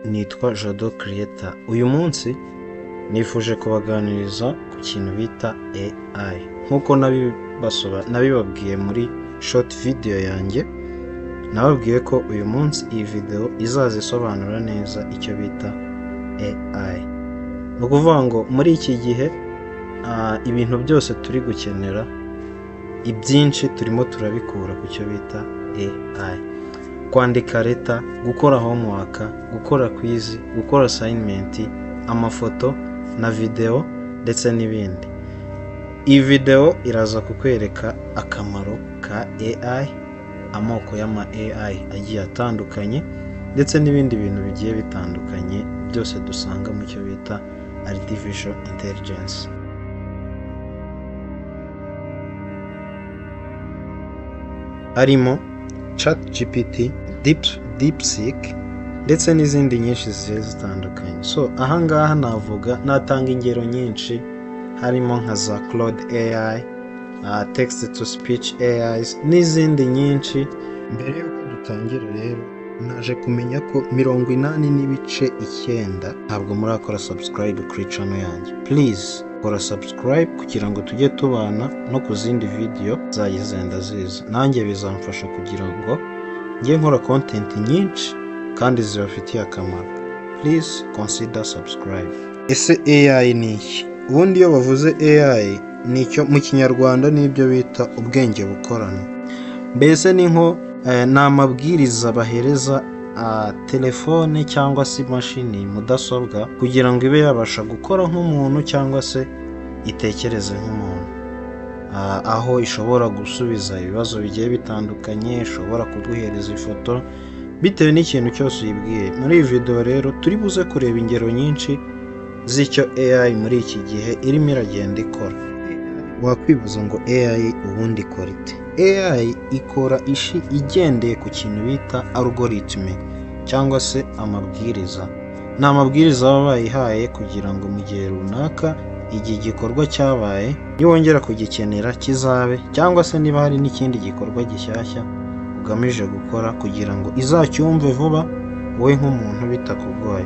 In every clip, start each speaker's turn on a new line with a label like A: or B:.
A: nitwa Jado Creator. Uyu munsi nifuje kubaganiriza ku kintu bita AI. Nkuko nabibabwiye muri short video yanjye, nababwiye ko uyu munsi iyi video izaza isobanura neza icyo bita AI. Ni ukuvuga ngo muri iki gihe ibintu byose turi gukenera, ibyinshi turimo turabikura ku cyo bita AI. Kwandika leta, gukora homework, gukora quiz, gukora assignment, amafoto na video ndetse n'ibindi. Iyi video iraza kukwereka akamaro ka AI, amoko y'ama AI agiye atandukanye ndetse n'ibindi bintu bigiye bitandukanye byose dusanga mu cyo bita artificial intelligence. Harimo ChatGPT, DeepSeek ndetse n'izindi nyinshi zigiye zitandukanye. So ahangaha natanga ingero nyinshi, harimo nka za Claude AI, text to speech AIs n'izindi nyinshi. Mbere yuko dutangira rero, naje kumenya ko 80.9 ntabwo murakora subscribe kuri channel yanjye. Please kora subscribe kugira ngo tujye tubana no ku zindi video zagenda ziza. Nanjye bizamfasha kugira ngo njye nkora content nyinshi kandi zibafitiye akamaro. Please consider subscribe. Ese AI ni iki? Ubundi iyo bavuze AI nicyo mu Kinyarwanda nibyo bita ubwenge bukorano. Mbese ni nko n'amabwiriza bahereza telefone cyangwa se imashini, mudasobwa, kugira ngo ibe yabasha gukora nk'umuntu cyangwa se itekereze nk'umuntu. Aho ishobora gusubiza ibibazo bigiye bitandukanye, ishobora kuguhereza ifoto bitewe n'ikintu cyose uyibwiye. Muri iyi video rero turi buze kureba ingero nyinshi z'icyo AI muri iki gihe irimo iragenda ikora. Wakwibaza ngo AI ubundi ikora ite? AI ikora igendeye ku kintu bita algoritme cyangwa se amabwiriza. Ni amabwiriza baba bayihaye kugira ngo mu gihe runaka igihe igikorwa cyabaye, niwongera kugikenera kizabe, cyangwa se niba hari n'ikindi gikorwa gishyashya ugamije gukora kugira ngo izacyumve vuba wowe nk'umuntu bitakugoye.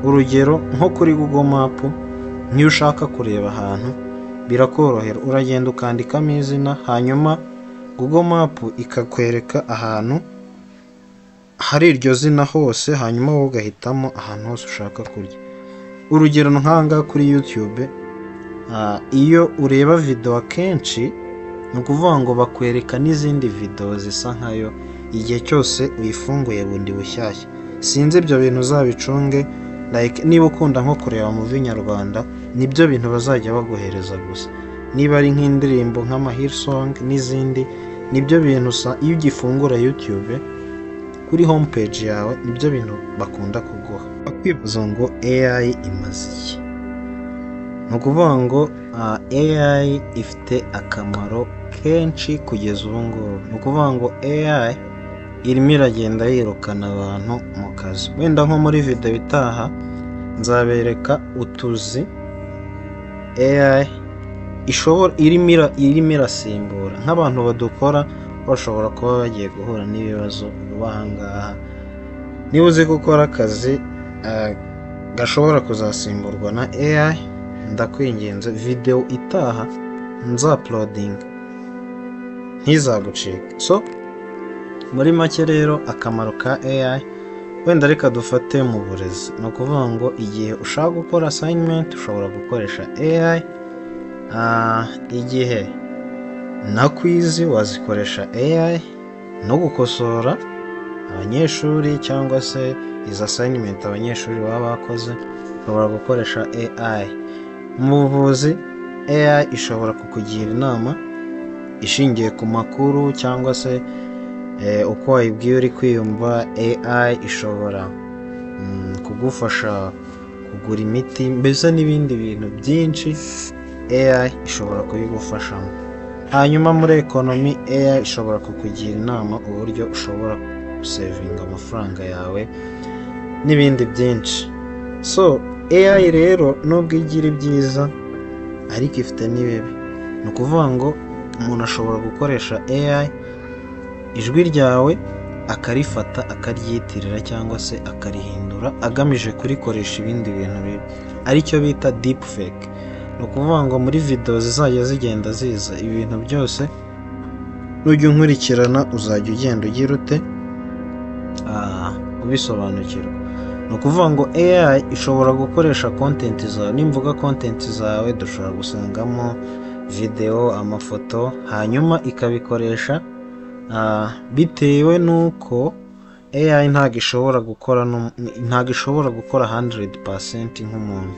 A: Urugero nko kuri Google Map, niyo ushaka kureba ahantu birakorohera, uragenda ukandikamo izina, hanyuma Google Map ikakwereka ahantu hari iryo zina hose, hanyuma wowe ugahitamo ahantu hose ushaka kurya. Urugero nk'ahangaha kuri YouTube, iyo ureba video akenshi, ni ukuvuga ngo bakwereka n'izindi video zisa nkayo igihe cyose uyifunguye bundi bushyashya. Sinzi ibyo bintu uzabicunge, like niba ukunda nko kureba movie nyarwanda, nibyo bintu bazajya baguhereza gusa. Niba ari nk'indirimbo nk'ama Hillsong n'izindi, nibyo bintu iyo ugifungura YouTube kuri homepage yawe, nibyo bintu bakunda kuguha. Bakwibaza ngo AI imaze iki? Ni ukuvuga ngo AI ifite akamaro kenshi kugeza ubu ngubu. Ni ukuvuga ngo AI irimo iragenda yirukana abantu mu kazi. Wenda nko muri video itaha nzabereka utuzi AI irimo irasimbura. Nk'abantu badukora bashobora kuba bagiye guhura n'ibibazo bahangaha. Niba uzi gukora akazi gashobora kuzasimburwa na AI, ndakwinginze video itaha nza-uploading ntizagucika. So muri make rero akamaro ka AI, wenda reka dufate mu burezi. Ni ukuvuga ngo igihe ushaka gukora assignment ushobora gukoresha AI, igihe na quiz wazikoresha AI, no gukosora abanyeshuri cyangwa se izo assignment abanyeshuri baba bakoze ushobora gukoresha AI. Mu buvuzi AI ishobora kukugira inama ishingiye ku makuru cyangwa se uko wayibwiye uri kwiyumva. AI ishobora kugufasha kugura imiti, mbese n'ibindi bintu byinshi AI ishobora kubigufashamo. Hanyuma muri economy AI ishobora kukugira inama uburyo ushobora gusevinga amafaranga yawe n'ibindi byinshi. So AI rero nubwo igira ibyiza ariko ifite n'ibibi. Ni ukuvuga ngo umuntu ashobora gukoresha AI ijwi ryawe akarifata akaryitirira cyangwa se akarihindura agamije kurikoresha ibindi bintu bibi, aricyo bita deepfake. ni ukuvuga ngo muri video zizajya zigenda ziza ibintu byose nujya unkurikirana uzajya ugenda ugira ute ubisobanukirwa. ni ukuvuga ngo AI ishobora gukoresha content zawe. nimvuga content zawe dushobora gusangamo video, amafoto, hanyuma ikabikoresha bitewe nuko AI ntabwo ishobora gukora 100% nk'umuntu.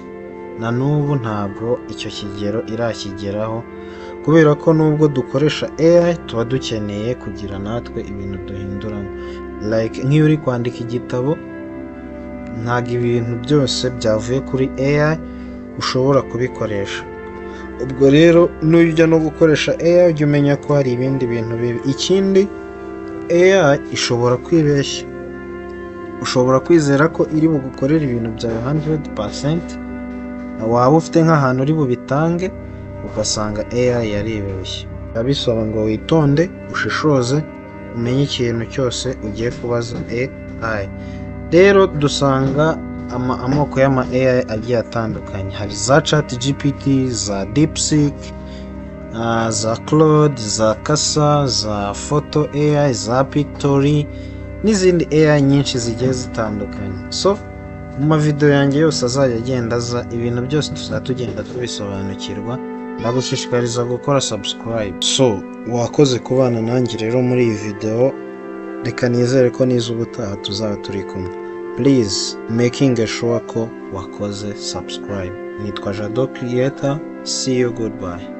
A: na n'ubu ntabwo icyo kigero irakigeraho, kubera ko nubwo dukoresha AI tuba dukeneye kugira natwe ibintu duhinduramo. like nk'iyo uri kwandika igitabo, ntabwo ibintu byose byavuye kuri AI ushobora kubikoresha. ubwo rero nujya no gukoresha AI ujya umenya ko hari ibindi bintu bibi. ikindi, AI ishobora kwibeshya. ushobora kwizera ko iri bugukorera ibintu byawe 100%, waba ufite nk'ahantu uri bubitange ugasanga AI yaribeshye. bisaba ngo witonde, ushishoze, umenye ikintu cyose ugiye kubaza AI. rero dusanga amoko y'ama AI agiye atandukanye. hari za ChatGPT, za DeepSeek, za Claude, za Casa, za Photo AI, za Pictory n'izindi AI nyinshi zigiye zitandukanye. so mu mavideo yanjye yose azajya agenda aza, ibintu byose tuzajya tugenda tubisobanukirwa. ndagushishikariza gukora subscribe. so wakoze kubana nanjye rero muri iyi video, reka nizere ko niza ubutaha tuzaba turi kumwe. please making sure ko wakoze subscribe. nitwa Jado Creator. see you, goodbye.